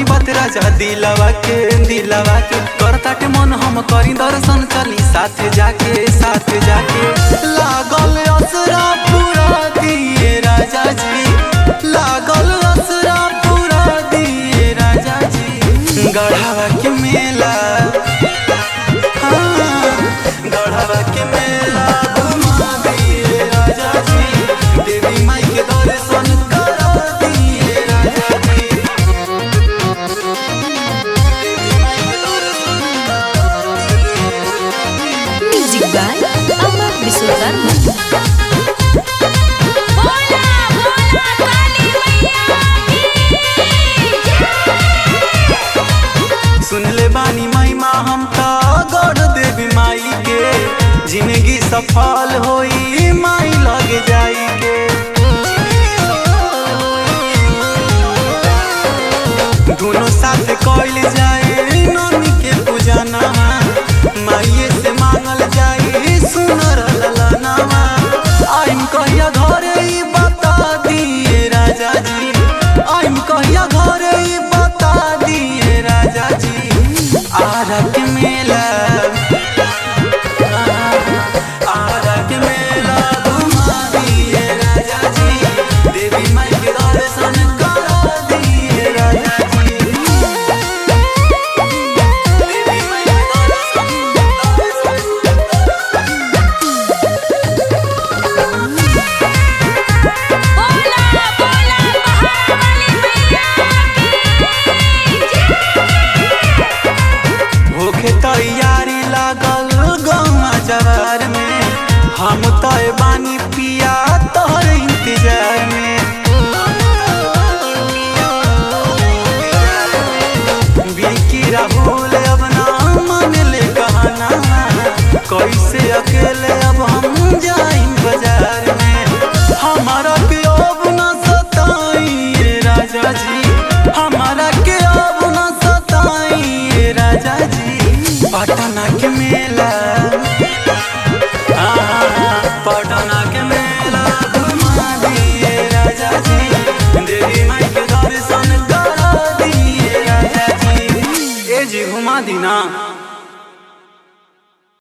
बात राजा दिलवा के करता के मन हम करी दर्शन चली साथ जाके लागल असरा पूरा दिए राजा जी, लागल असरा पूरा दिए राजा जी। गढ़वा के मेला, हाँ गढ़वा के मेला घुमा दिए राजा जी, देवी माई के दर्शन करा दिए राजा जी। म्यूजिक बाय अमर विश्वकर्मा। सुनले बानी महिमा हम तो गढ़ देवी माई के, जिंदगी सफल होई माई लगे जाई के। दोनों साथ कइल जाए नौमी के पूजना, माइये से मांगल जाई सुनर ललनामा। आइम कहिया घरे ई बता दिए राजा जी, आइम कहिया घरे ई बता दिए राजा जी। आरा के मेला, आरा के मेला घुमा दिए राजा जी, देवी माई के दर्शन करा दिए राजा जी। देवी माई के होके तैयारी लागल गौवा जवार में, हम तय बानी पिया तोहर इंतजार में। बिकी राहुल अब ना मन ले कहना, कैसे अकेले अब हम जाइम बाजार में। हमारा के अब ना सताइए राजा जी, हमारा के अब ना सताइए राजा जी। पटना के मेला, पटना के मेला घुमा दिए राजा जी, देवी माई के दर्शन करा दिए राजा जी। ए जी घुमा दी ना।